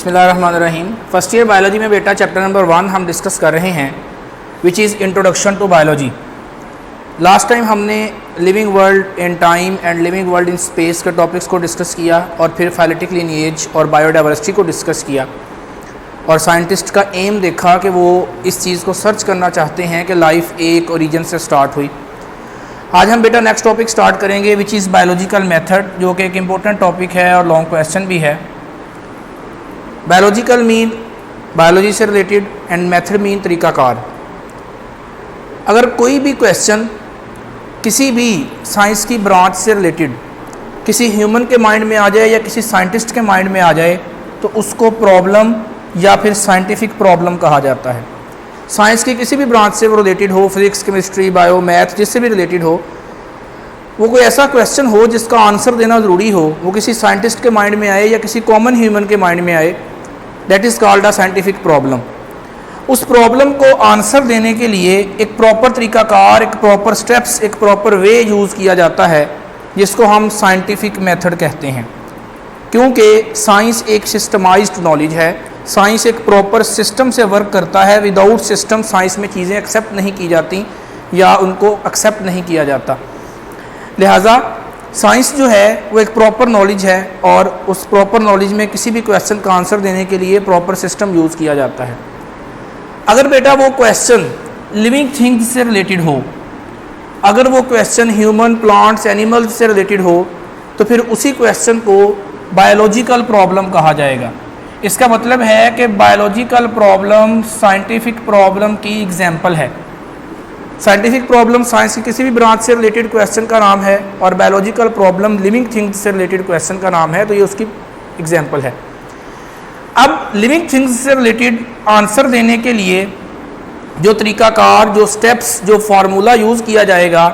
बिस्मिल्लाहिर्रहमानिर्रहीम। First year biology में बेटा चैप्टर नंबर 1 हम डिस्कस कर रहे हैं which is introduction to biology. Last time हमने living world in time and living world in space के टॉपिक्स को डिस्कस किया और फिर फाइलेटिक लिनिएज और बायोडाइवर्सिटी को डिस्कस किया और साइंटिस्ट का एम देखा कि वो इस चीज़ को सर्च करना चाहते हैं कि लाइफ एक ओरिजिन से स्टार्ट हुई। आज हम बेटा नेक्स्ट टॉपिक स्टार्ट करेंगे विच इज़ बायोलॉजिकल मेथड, जो कि एक इम्पोर्टेंट टॉपिक है और लॉन्ग क्वेश्चन भी है। बायोलॉजिकल मीन बायोलॉजी से रिलेटेड एंड मेथड मीन तरीक़ाकार। अगर कोई भी क्वेश्चन किसी भी साइंस की ब्रांच से रिलेटेड किसी ह्यूमन के माइंड में आ जाए या किसी साइंटिस्ट के माइंड में आ जाए तो उसको प्रॉब्लम या फिर साइंटिफिक प्रॉब्लम कहा जाता है। साइंस की किसी भी ब्रांच से वो रिलेटेड हो, फिजिक्स, केमिस्ट्री, बायो, मैथ, जिससे भी रिलेटेड हो, वो कोई ऐसा क्वेश्चन हो जिसका आंसर देना ज़रूरी हो, वो किसी साइंटिस्ट के माइंड में आए या किसी कॉमन ह्यूमन के माइंड में आए, that is called a scientific problem. उस प्रॉब्लम को आंसर देने के लिए एक प्रॉपर तरीक़ाकार, एक प्रॉपर स्टेप्स, एक प्रॉपर वे यूज़ किया जाता है जिसको हम साइंटिफिक मेथड कहते हैं। क्योंकि साइंस एक सिस्टमाइज्ड नॉलेज है, साइंस एक प्रॉपर सिस्टम से वर्क करता है। विदाउट सिस्टम साइंस में चीज़ें एक्सेप्ट नहीं की जाती या उनको एक्सेप्ट नहीं किया जाता। लिहाजा साइंस जो है वो एक प्रॉपर नॉलेज है और उस प्रॉपर नॉलेज में किसी भी क्वेश्चन का आंसर देने के लिए प्रॉपर सिस्टम यूज़ किया जाता है। अगर बेटा वो क्वेश्चन लिविंग थिंग्स से रिलेटेड हो, अगर वो क्वेश्चन ह्यूमन, प्लांट्स, एनिमल्स से रिलेटेड हो, तो फिर उसी क्वेश्चन को बायोलॉजिकल प्रॉब्लम कहा जाएगा। इसका मतलब है कि बायोलॉजिकल प्रॉब्लम साइंटिफिक प्रॉब्लम की एग्जाम्पल है। साइंटिफिक प्रॉब्लम साइंस की किसी भी ब्रांच से रिलेटेड क्वेश्चन का नाम है और बायोलॉजिकल प्रॉब्लम लिविंग थिंग्स से रिलेटेड क्वेश्चन का नाम है, तो ये उसकी एग्जाम्पल है। अब लिविंग थिंग्स से रिलेटेड आंसर देने के लिए जो तरीक़ाकार, जो स्टेप्स, जो फार्मूला यूज़ किया जाएगा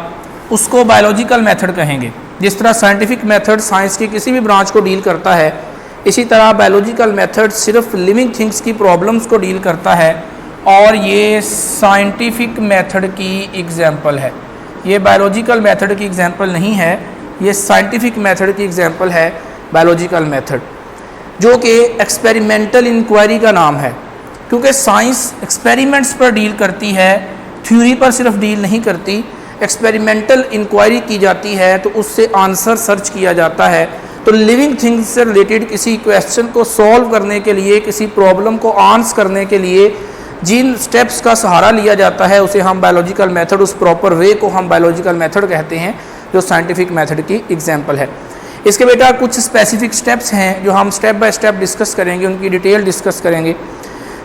उसको बायोलॉजिकल मेथड कहेंगे। जिस तरह साइंटिफिक मेथड साइंस की किसी भी ब्रांच को डील करता है, इसी तरह बायोलॉजिकल मेथड सिर्फ लिविंग थिंग्स की प्रॉब्लम्स को डील करता है और ये साइंटिफिक मेथड की एग्जाम्पल है। ये बायोलॉजिकल मेथड की एग्जाम्पल नहीं है, ये साइंटिफिक मेथड की एग्जाम्पल है बायोलॉजिकल मेथड, जो कि एक्सपेरिमेंटल इंक्वायरी का नाम है। क्योंकि साइंस एक्सपेरिमेंट्स पर डील करती है, थ्योरी पर सिर्फ डील नहीं करती। एक्सपेरिमेंटल इंक्वायरी की जाती है तो उससे आंसर सर्च किया जाता है। तो लिविंग थिंग्स से रिलेटेड किसी क्वेश्चन को सॉल्व करने के लिए, किसी प्रॉब्लम को आंसर करने के लिए जिन स्टेप्स का सहारा लिया जाता है उसे हम बायोलॉजिकल मेथड, उस प्रॉपर वे को हम बायोलॉजिकल मेथड कहते हैं, जो साइंटिफिक मेथड की एग्जाम्पल है। इसके बेटा कुछ स्पेसिफिक स्टेप्स हैं जो हम स्टेप बाय स्टेप डिस्कस करेंगे, उनकी डिटेल डिस्कस करेंगे।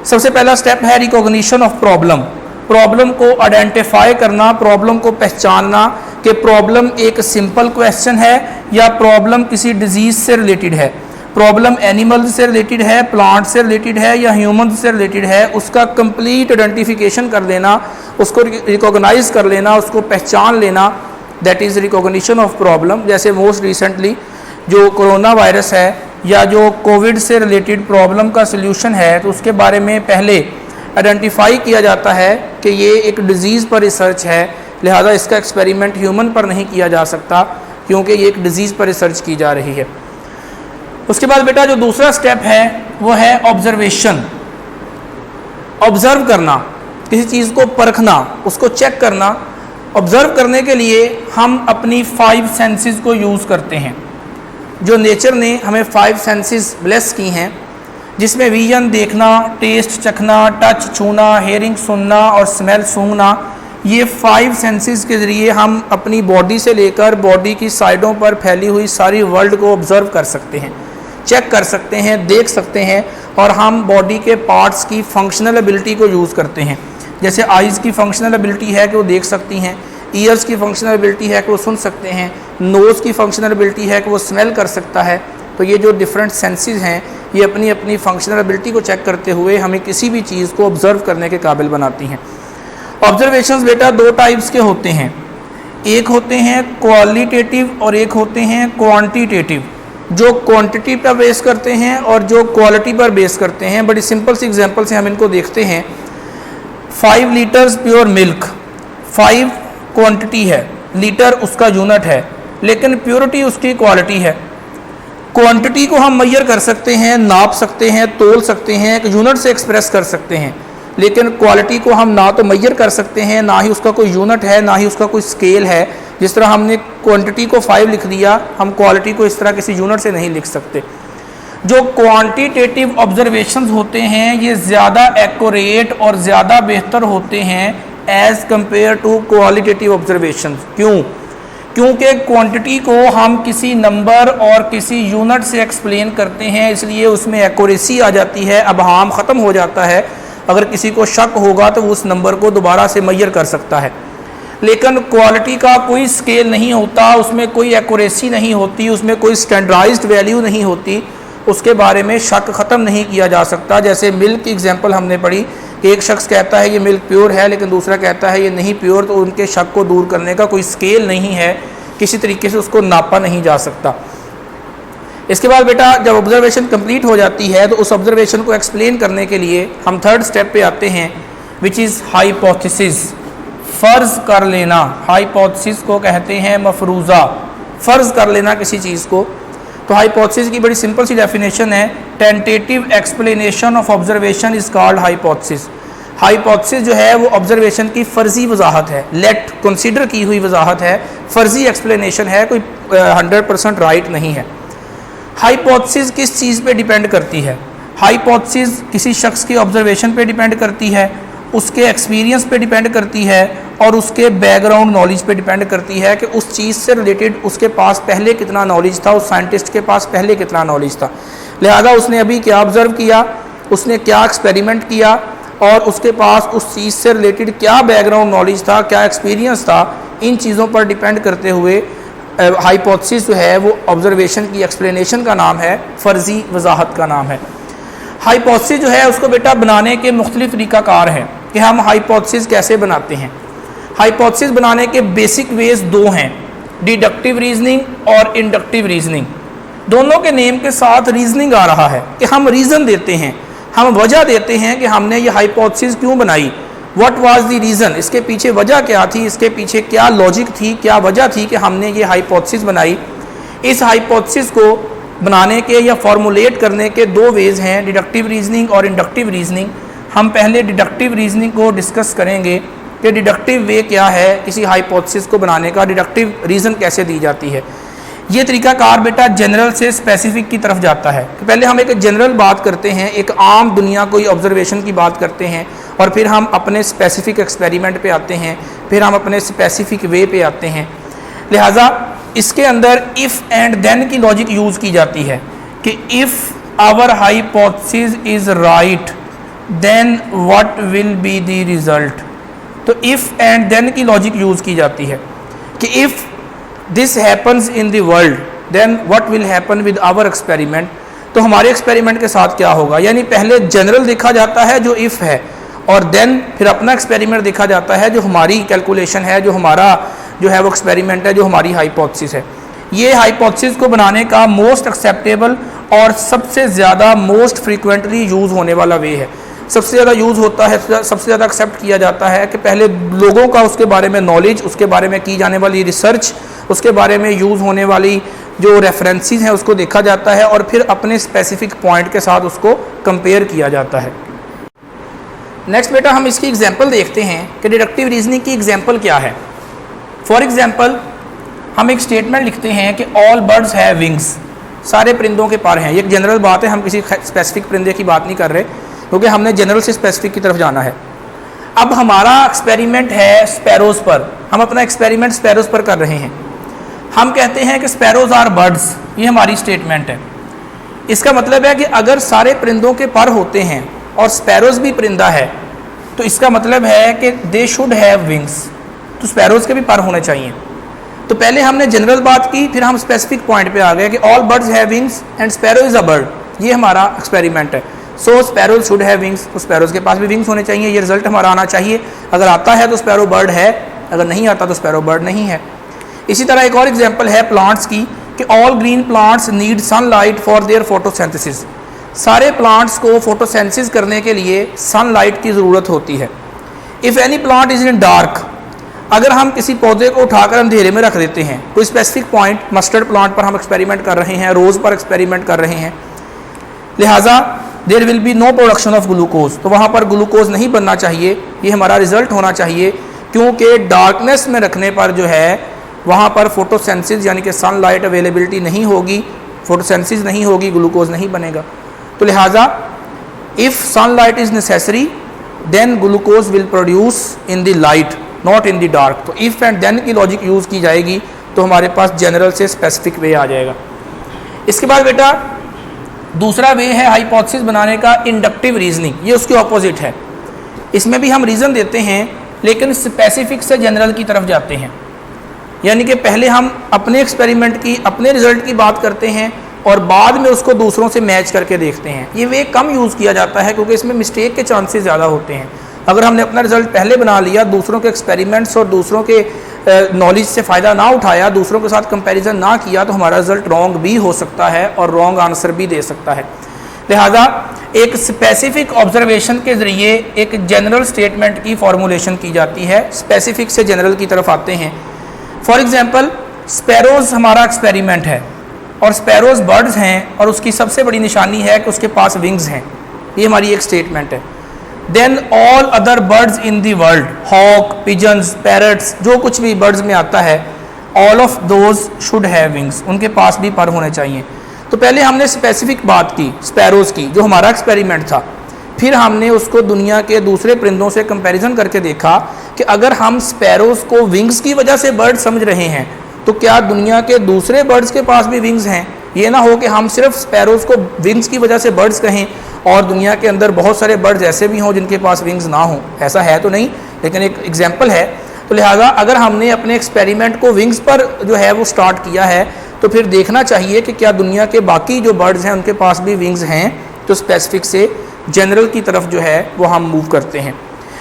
सबसे पहला स्टेप है रिकॉग्निशन ऑफ प्रॉब्लम। प्रॉब्लम को आइडेंटिफाई करना, प्रॉब्लम को पहचानना कि प्रॉब्लम एक सिंपल क्वेश्चन है या प्रॉब्लम किसी डिजीज़ से रिलेटेड है, प्रॉब्लम एनिमल से रिलेटेड है, प्लांट से रिलेटेड है या ह्यूमन से रिलेटेड है। उसका कंप्लीट आइडेंटिफिकेशन कर लेना, उसको रिकॉग्नाइज कर लेना, उसको पहचान लेना, that is recognition of problem. जैसे मोस्ट रिसेंटली जो कोरोना वायरस है या जो कोविड से रिलेटेड प्रॉब्लम का सल्यूशन है, तो उसके बारे में पहले आइडेंटिफाई किया जाता है कि ये एक डिज़ीज़ पर रिसर्च है, लिहाजा इसका एक्सपेरिमेंट ह्यूमन पर नहीं किया जा सकता क्योंकि ये एक डिज़ीज़ पर रिसर्च की जा रही है। उसके बाद बेटा जो दूसरा स्टेप है वो है ऑब्जर्वेशन। ऑब्ज़र्व करना, किसी चीज़ को परखना, उसको चेक करना। ऑब्ज़र्व करने के लिए हम अपनी 5 सेंसेस को यूज़ करते हैं, जो नेचर ने हमें 5 सेंसेस ब्लेस की हैं, जिसमें विजन देखना, टेस्ट चखना, टच छूना, हेयरिंग सुनना और स्मेल सूंघना। ये 5 सेंसेस के ज़रिए हम अपनी बॉडी से लेकर बॉडी की साइडों पर फैली हुई सारी वर्ल्ड को ऑब्ज़र्व कर सकते हैं, चेक कर सकते हैं, देख सकते हैं। और हम बॉडी के पार्ट्स की फंक्शनल एबिलिटी को यूज़ करते हैं। जैसे आइज़ की फंक्शनल एबिलिटी है कि वो देख सकती हैं, ईयर्स की फंक्शनल एबिलिटी है कि वो सुन सकते हैं, नोज़ की फंक्शनल एबिलिटी है कि वो स्मेल कर सकता है। तो ये जो डिफरेंट सेंसेस हैं ये अपनी अपनी फंक्शनल एबिलिटी को चेक करते हुए हमें किसी भी चीज़ को ऑब्ज़र्व करने के काबिल बनाती हैं। ऑब्जर्वेशंस बेटा 2 टाइप्स के होते हैं, एक होते हैं क्वालिटेटिव और एक होते हैं क्वांटिटेटिव। जो क्वांटिटी पर बेस करते हैं और जो क्वालिटी पर बेस करते हैं। बड़ी सिंपल सी एग्जांपल से हम इनको देखते हैं। 5 लीटर्स प्योर मिल्क, 5 क्वांटिटी है, लीटर उसका यूनिट है, लेकिन प्योरिटी उसकी क्वालिटी है। क्वांटिटी को हम मैयर कर सकते हैं, नाप सकते हैं, तोल सकते हैं, एक यूनिट से एक्सप्रेस कर सकते हैं, लेकिन क्वालिटी को हम ना तो मैयर कर सकते हैं, ना ही उसका कोई यूनिट है, ना ही उसका कोई स्केल है। जिस तरह हमने क्वांटिटी को 5 लिख दिया, हम क्वालिटी को इस तरह किसी यूनिट से नहीं लिख सकते। जो क्वांटिटेटिव ऑब्जर्वेशंस होते हैं ये ज़्यादा एक्यूरेट और ज़्यादा बेहतर होते हैं as compare to qualitative observations. क्यों? क्योंकि क्वांटिटी को हम किसी नंबर और किसी यूनिट से एक्सप्लेन करते हैं, इसलिए उसमें एक्यूरेसी आ जाती है, अबहाम ख़त्म हो जाता है। अगर किसी को शक होगा तो वो उस नंबर को दोबारा से मैयर कर सकता है। लेकिन क्वालिटी का कोई स्केल नहीं होता, उसमें कोई एक्यूरेसी नहीं होती, उसमें कोई स्टैंडर्डाइज्ड वैल्यू नहीं होती, उसके बारे में शक ख़त्म नहीं किया जा सकता। जैसे मिल्क की एग्जांपल हमने पढ़ी कि एक शख्स कहता है ये मिल्क प्योर है, लेकिन दूसरा कहता है ये नहीं प्योर, तो उनके शक को दूर करने का कोई स्केल नहीं है, किसी तरीके से उसको नापा नहीं जा सकता। इसके बाद बेटा जब ऑब्जर्वेशन कंप्लीट हो जाती है तो उस ऑब्जर्वेशन को एक्सप्लेन करने के लिए हम थर्ड स्टेप पे आते हैं, विच इज़ हाइपोथेसिस। फ़र्ज़ कर लेना, हाइपोथेसिस को कहते हैं मफरूज़ा, फ़र्ज़ कर लेना किसी चीज़ को। तो हाइपोथेसिस की बड़ी सिंपल सी डेफिनेशन है, tentative explanation of observation is called hypothesis. Hypothesis जो है वो ऑब्जर्वेशन की फ़र्ज़ी वजाहत है, लेट कंसीडर की हुई वजाहत है, फ़र्ज़ी एक्सप्लेनेशन है, कोई 100% राइट नहीं है। हाइपोथेसिस किस चीज़ पे डिपेंड करती है? हाइपोथेसिस किसी शख्स के ऑब्जर्वेशन पे डिपेंड करती है, उसके एक्सपीरियंस पे डिपेंड करती है और उसके बैकग्राउंड नॉलेज पे डिपेंड करती है कि उस चीज़ से रिलेटेड उसके पास पहले कितना नॉलेज था, उस साइंटिस्ट के पास पहले कितना नॉलेज था। लिहाजा उसने अभी क्या ऑब्ज़र्व किया, उसने क्या एक्सपेरिमेंट किया और उसके पास उस चीज़ से रिलेटेड क्या बैकग्राउंड नॉलेज था, क्या एक्सपीरियंस था, इन चीज़ों पर डिपेंड करते हुए हाइपोथेसिस जो है वो ऑब्जर्वेशन की एक्सप्लेनेशन का नाम है, फ़र्ज़ी वजाहत का नाम है। हाइपोथेसिस जो है उसको बेटा बनाने के मुख्तलिफ तरीक़ाकार हैं कि हम हाइपोथेसिस कैसे बनाते हैं। हाइपोथेसिस बनाने के बेसिक वेज दो हैं, डिडक्टिव रीजनिंग और इंडक्टिव रीजनिंग। दोनों के नेम के साथ रीजनिंग आ रहा है कि हम रीज़न देते हैं, हम वजह देते हैं कि हमने ये हाइपोथेसिस क्यों बनाई, व्हाट वाज द रीज़न, इसके पीछे वजह क्या थी, इसके पीछे क्या लॉजिक थी, क्या वजह थी कि हमने ये हाइपोथेसिस बनाई। इस हाइपोथेसिस को बनाने के या फॉर्मुलेट करने के दो वेज हैं, डिडक्टिव रीजनिंग और इंडक्टिव रीजनिंग। हम पहले डिडक्टिव रीजनिंग को डिस्कस करेंगे कि डिडक्टिव वे क्या है किसी हाइपोथेसिस को बनाने का, डिडक्टिव रीज़न कैसे दी जाती है। ये तरीक़ाकार बेटा जनरल से स्पेसिफिक की तरफ जाता है कि पहले हम एक जनरल बात करते हैं, एक आम दुनिया कोई ऑब्जर्वेशन की बात करते हैं और फिर हम अपने स्पेसिफिक एक्सपेरिमेंट पे आते हैं, फिर हम अपने स्पेसिफिक वे पे आते हैं। लिहाजा इसके अंदर इफ़ एंड देन की लॉजिक यूज़ की जाती है कि if our hypothesis is right then what will be the result. तो इफ़ एंड देन की लॉजिक यूज़ की जाती है कि if this happens in the world then what will happen with our experiment. तो हमारे एक्सपेरिमेंट के साथ क्या होगा, यानी पहले जनरल देखा जाता है जो इफ़ है, और देन फिर अपना एक्सपेरिमेंट देखा जाता है जो हमारी कैलकुलेशन है, जो हमारा जो है वो एक्सपेरिमेंट है, जो हमारी हाइपोथेसिस है। ये हाइपोथेसिस को बनाने का मोस्ट एक्सेप्टेबल और सबसे ज़्यादा मोस्ट फ्रीक्वेंटली यूज़ होने वाला वे है। सबसे ज़्यादा यूज़ होता है, सबसे ज़्यादा एक्सेप्ट किया जाता है कि पहले लोगों का उसके बारे में नॉलेज, उसके बारे में की जाने वाली रिसर्च, उसके बारे में यूज़ होने वाली जो रेफरेंसेस हैं उसको देखा जाता है और फिर अपने स्पेसिफिक पॉइंट के साथ उसको कंपेयर किया जाता है। नेक्स्ट बेटा हम इसकी एग्जांपल देखते हैं कि डिडक्टिव रीजनिंग की एग्जांपल क्या है। फॉर एग्जांपल हम एक स्टेटमेंट लिखते हैं कि ऑल बर्ड्स हैव विंग्स, सारे परिंदों के पर हैं। ये एक जनरल बात है, हम किसी स्पेसिफिक परिंदे की बात नहीं कर रहे क्योंकि हमने जनरल से स्पेसिफिक की तरफ जाना है। अब हमारा एक्सपेरिमेंट है स्पैरोज़ पर, हम अपना एक्सपेरिमेंट स्पैरोज़ पर कर रहे हैं। हम कहते हैं कि स्पैरोज़ आर बर्ड्स, ये हमारी स्टेटमेंट है। इसका मतलब है कि अगर सारे परिंदों के पर होते हैं और स्पैरोज़ भी परिंदा है तो इसका मतलब है कि दे शुड हैव विंग्स, तो स्पैरोज़ के भी पर होने चाहिए। तो पहले हमने जनरल बात की, फिर हम स्पेसिफिक पॉइंट पे आ गए कि all birds have wings and sparrow is a bird, ये हमारा एक्सपेरिमेंट है। सो स्पैरोज शुड हैव विंग्स, तो स्पैरोज़ के पास भी विंग्स होने चाहिए, ये रिजल्ट हमारा आना चाहिए। अगर आता है तो स्पैरो बर्ड है, अगर नहीं आता तो स्पैरो बर्ड नहीं है। इसी तरह एक और एग्जांपल है प्लांट्स की कि all green plants need sunlight for their photosynthesis, सारे प्लांट्स को फोटोसिंथेसिस करने के लिए सनलाइट की ज़रूरत होती है। If any plant is in dark, अगर हम किसी पौधे को उठाकर अंधेरे में रख देते हैं, कोई स्पेसिफिक पॉइंट, मस्टर्ड प्लांट पर हम एक्सपेरिमेंट कर रहे हैं, रोज़ पर एक्सपेरिमेंट कर रहे हैं, लिहाजा there will be no production of glucose, तो वहाँ पर ग्लूकोज नहीं बनना चाहिए, ये हमारा रिजल्ट होना चाहिए, क्योंकि डार्कनेस में रखने पर जो है वहाँ पर फोटोसेंसिस यानी कि सनलाइट अवेलेबिलिटी नहीं होगी, फोटोसेंसिस नहीं होगी, ग्लूकोज नहीं बनेगा। तो लिहाजा if sunlight is necessary then glucose will produce in the light not in the dark. तो इफ़ एंड देन की लॉजिक यूज़ की जाएगी तो हमारे पास जनरल से स्पेसिफिक वे आ जाएगा। इसके बाद बेटा दूसरा वे है हाइपोथेसिस बनाने का इंडक्टिव रीजनिंग, ये उसके ऑपोजिट है। इसमें भी हम रीज़न देते हैं लेकिन स्पेसिफिक से जनरल की तरफ जाते हैं, यानी कि पहले हम अपने एक्सपेरिमेंट की, अपने रिजल्ट की बात करते हैं और बाद में उसको दूसरों से मैच करके देखते हैं। ये वे कम यूज़ किया जाता है क्योंकि इसमें मिस्टेक के चांसेस ज़्यादा होते हैं। अगर हमने अपना रिजल्ट पहले बना लिया, दूसरों के एक्सपेरिमेंट्स और दूसरों के नॉलेज से फ़ायदा ना उठाया, दूसरों के साथ कंपैरिजन ना किया, तो हमारा रिजल्ट रॉन्ग भी हो सकता है और रॉन्ग आंसर भी दे सकता है। लिहाजा एक स्पेसिफिक ऑब्जर्वेशन के ज़रिए एक जनरल स्टेटमेंट की फॉर्मुलेशन की जाती है। स्पेसिफिक से जनरल की तरफ आते हैं। फॉर एग्जांपल स्पैरोज़ हमारा एक्सपेरिमेंट है और स्पैरोज़ बर्ड्स हैं और उसकी सबसे बड़ी निशानी है कि उसके पास विंग्स हैं, ये हमारी एक स्टेटमेंट है। Then all other birds in the world, hawk, pigeons, parrots, जो कुछ भी बर्ड्स में आता है, all of those should have wings, उनके पास भी पर होने चाहिए। तो पहले हमने स्पेसिफिक बात की स्पैरोज़ की, जो हमारा एक्सपेरिमेंट था, फिर हमने उसको दुनिया के दूसरे परिंदों से कंपैरिजन करके देखा कि अगर हम स्पैरोज़ को विंग्स की वजह से बर्ड समझ रहे हैं तो क्या दुनिया के दूसरे बर्ड्स के पास भी विंग्स हैं। ये ना हो कि हम सिर्फ स्पैरोज़ को विंग्स की वजह से बर्ड्स कहें और दुनिया के अंदर बहुत सारे बर्ड्स ऐसे भी हों जिनके पास विंग्स ना हों। ऐसा है तो नहीं, लेकिन एक एग्जाम्पल है। तो लिहाजा अगर हमने अपने एक्सपेरिमेंट को विंग्स पर जो है वो स्टार्ट किया है तो फिर देखना चाहिए कि क्या दुनिया के बाकी जो बर्ड्स हैं उनके पास भी विंग्स हैं। तो स्पेसिफिक से जनरल की तरफ जो है वो हम मूव करते हैं।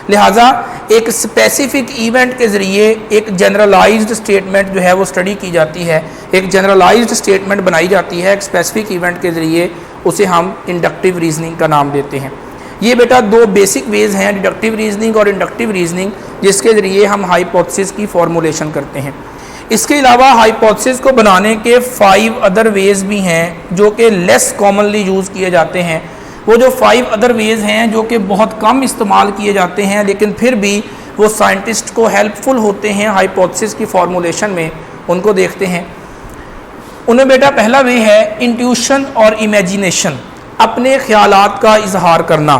लिहाजा एक स्पेसिफिक इवेंट के ज़रिए एक जनरलाइज्ड स्टेटमेंट जो है वो स्टडी की जाती है, एक जनरलाइज्ड स्टेटमेंट बनाई जाती है एक स्पेसिफिक इवेंट के ज़रिए, उसे हम इंडक्टिव रीजनिंग का नाम देते हैं। ये बेटा दो बेसिक वेज हैं, डिडक्टिव रीजनिंग और इंडक्टिव रीजनिंग, जिसके ज़रिए हम हाइपोथेसिस की फॉर्मुलेशन करते हैं। इसके अलावा हाइपोथेसिस को बनाने के 5 अदर वेज भी हैं जो कि लेस कॉमनली यूज़ किए जाते हैं। वो जो 5 अदर वेज हैं जो कि बहुत कम इस्तेमाल किए जाते हैं लेकिन फिर भी वो साइंटिस्ट को हेल्पफुल होते हैं हाइपोथेसिस की फॉर्मुलेशन में, उनको देखते हैं। उनमें बेटा पहला वे है इंट्यूशन और इमेजिनेशन, अपने ख्यालात का इजहार करना।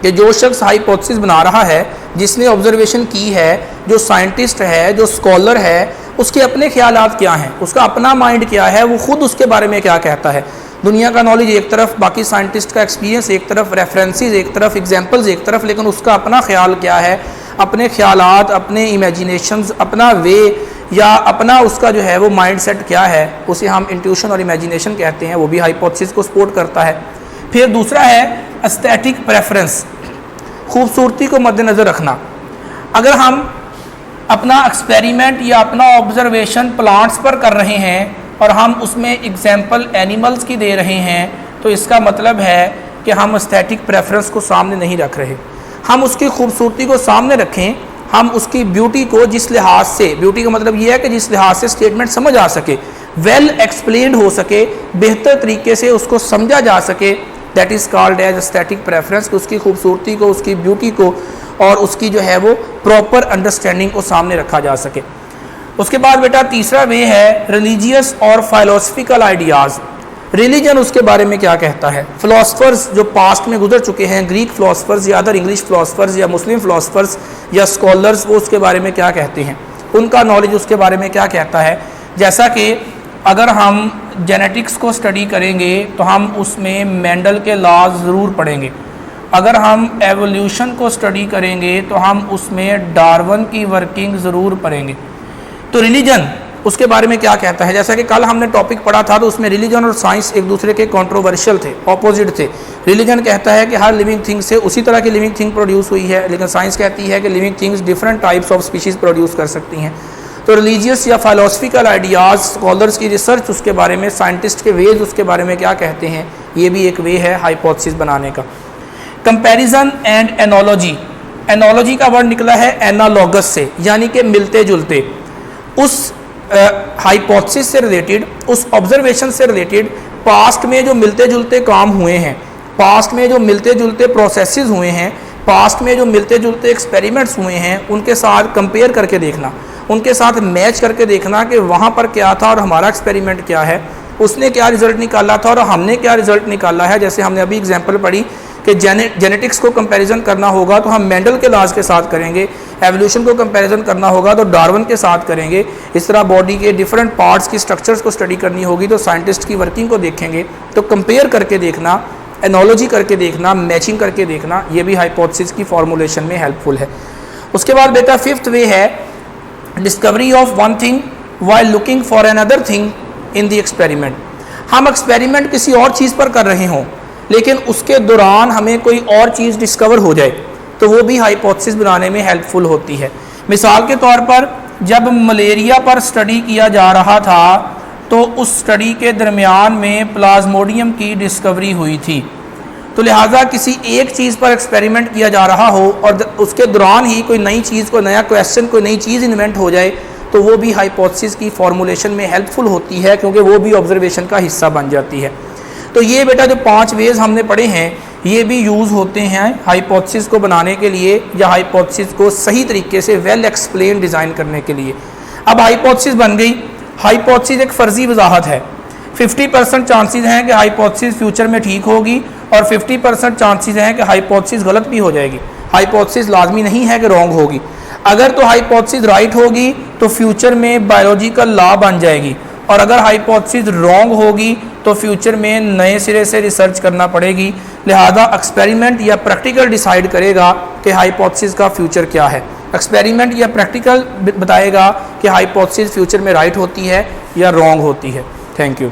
कि जो शख्स हाइपोथेसिस बना रहा है, जिसने ऑब्जर्वेशन की है, जो साइंटिस्ट है, जो स्कॉलर है, उसके अपने ख्यालात क्या हैं, उसका अपना माइंड क्या है, वो खुद उसके बारे में क्या कहता है। दुनिया का नॉलेज एक तरफ, बाकी साइंटिस्ट का एक्सपीरियंस एक तरफ, रेफरेंसेस एक तरफ, एग्जांपल्स एक तरफ, लेकिन उसका अपना ख्याल क्या है, अपने ख्यालात, अपने इमेजिनेशंस, अपना वे या अपना उसका जो है वो माइंड सेट क्या है, उसे हम इंट्यूशन और इमेजिनेशन कहते हैं। वो भी हाइपोथेसिस को सपोर्ट करता है। फिर दूसरा है एस्थेटिक प्रेफरेंस, खूबसूरती को मद्देनज़र रखना। अगर हम अपना एक्सपेरिमेंट या अपना ऑब्जर्वेशन प्लांट्स पर कर रहे हैं और हम उसमें एग्जाम्पल एनिमल्स की दे रहे हैं तो इसका मतलब है कि हम एस्थेटिक प्रेफरेंस को सामने नहीं रख रहे। हम उसकी खूबसूरती को सामने रखें, हम उसकी ब्यूटी को जिस लिहाज से, ब्यूटी का मतलब ये है कि जिस लिहाज से स्टेटमेंट समझ आ सके, वेल एक्सप्लेन्ड हो सके, बेहतर तरीके से उसको समझा जा सके, that is called as aesthetic preference. उसकी खूबसूरती को, उसकी ब्यूटी को और उसकी जो है वो प्रॉपर अंडरस्टैंडिंग को सामने रखा जा सके। उसके बाद बेटा तीसरा वे है रिलीजियस और फाइलोसफिकल आइडियाज़। रिलीजन उसके बारे में क्या कहता है, फ़िलासफ़र्स जो पास्ट में गुजर चुके हैं, ग्रीक फ़िलासफ़र्स या अदर इंग्लिश फ़िलासफ़र्स या मुस्लिम फ़िलासफ़र्स या स्कॉलर्स, वो उसके बारे में क्या कहते हैं, उनका नॉलेज उसके बारे में क्या कहता है। जैसा कि अगर हम जेनेटिक्स को स्टडी करेंगे तो हम उसमें मेंडल के लॉज ज़रूर पढ़ेंगे। अगर हम एवोल्यूशन को स्टडी करेंगे तो हम उसमें डार्विन की वर्किंग ज़रूर पढ़ेंगे। तो रिलीजन उसके बारे में क्या कहता है, जैसा कि कल हमने टॉपिक पढ़ा था तो उसमें रिलीजन और साइंस एक दूसरे के कंट्रोवर्शियल थे, ऑपोजिट थे। रिलीजन कहता है कि हर लिविंग थिंग से उसी तरह की लिविंग थिंग प्रोड्यूस हुई है, लेकिन साइंस कहती है कि living things different types of species produce कर सकती हैं। तो रिलीजियस या फाइलोसफिकल आइडियाज़, स्कॉलर्स की रिसर्च उसके बारे में, साइंटिस्ट के वेज उसके बारे में क्या कहते हैं, ये भी एक वे है हाइपोथेसिस बनाने का। कंपैरिजन एंड एनोलॉजी, एनोलॉजी का वर्ड निकला है एनालॉगस से, यानी कि मिलते जुलते। उस हाइपोथेसिस से रिलेटेड, उस ऑब्जर्वेशन से रिलेटेड पास्ट में जो मिलते जुलते काम हुए हैं, पास्ट में जो मिलते जुलते प्रोसेसेस हुए हैं, पास्ट में जो मिलते जुलते एक्सपेरिमेंट्स हुए हैं, उनके साथ कंपेयर करके देखना, उनके साथ मैच करके देखना कि वहाँ पर क्या था और हमारा एक्सपेरिमेंट क्या है, उसने क्या रिज़ल्ट निकाला था और हमने क्या रिज़ल्ट निकाला है। जैसे हमने अभी एग्जांपल पढ़ी कि जेनेटिक्स को कंपैरिजन करना होगा तो हम मेंडल के लॉज के साथ करेंगे, एवोल्यूशन को कंपैरिजन करना होगा तो डार्विन के साथ करेंगे। इस तरह बॉडी के डिफरेंट पार्ट्स की स्ट्रक्चर्स को स्टडी करनी होगी तो साइंटिस्ट की वर्किंग को देखेंगे। तो कंपेयर करके देखना, एनोलॉजी करके देखना, मैचिंग करके देखना, ये भी हाइपोथेसिस की फॉर्मुलेशन में हेल्पफुल है। उसके बाद बेटा फिफ्थ वे है discovery of one thing while looking for another thing in the experiment. हम एक्सपेरिमेंट किसी और चीज़ पर कर रहे हों लेकिन उसके दौरान हमें कोई और चीज़ डिस्कवर हो जाए तो वो भी हाइपोथेसिस बनाने में हेल्पफुल होती है। मिसाल के तौर पर जब मलेरिया पर स्टडी किया जा रहा था तो उस स्टडी के दरमियान में प्लाज्मोडियम की डिस्कवरी हुई थी, तो लिहाजा किसी एक चीज़ पर एक्सपेरिमेंट किया जा रहा हो और उसके दौरान ही कोई नई चीज़, कोई नया क्वेश्चन, कोई नई चीज़ इन्वेंट हो जाए तो वो भी हाइपोथेसिस की फॉर्मुलेशन में हेल्पफुल होती है, क्योंकि वो भी ऑब्जर्वेशन का हिस्सा बन जाती है। तो ये बेटा जो 5 वेज हमने पढ़े हैं ये भी यूज़ होते हैं हाइपोथेसिस को बनाने के लिए या हाइपोथेसिस को सही तरीके से वेल एक्सप्लेन डिज़ाइन करने के लिए। अब हाइपोथेसिस बन गई। हाइपोथेसिस एक फ़र्जी वजाहत है। 50% चांसेस हैं कि हाइपोथेसिस फ्यूचर में ठीक होगी और 50% चांसेस हैं कि हाइपोथेसिस गलत भी हो जाएगी। हाइपोथेसिस लाजमी नहीं है कि रॉन्ग होगी। अगर तो हाइपोथेसिस राइट होगी तो फ्यूचर में बायोलॉजिकल लॉ बन जाएगी, और अगर हाइपोथेसिस रॉन्ग होगी तो फ्यूचर में नए सिरे से रिसर्च करना पड़ेगी। लिहाजा एक्सपेरिमेंट या प्रैक्टिकल डिसाइड करेगा कि हाइपोथेसिस का फ्यूचर क्या है। एक्सपेरिमेंट या प्रैक्टिकल बताएगा कि हाइपोथेसिस फ्यूचर में राइट होती है या रॉन्ग होती है। Thank you.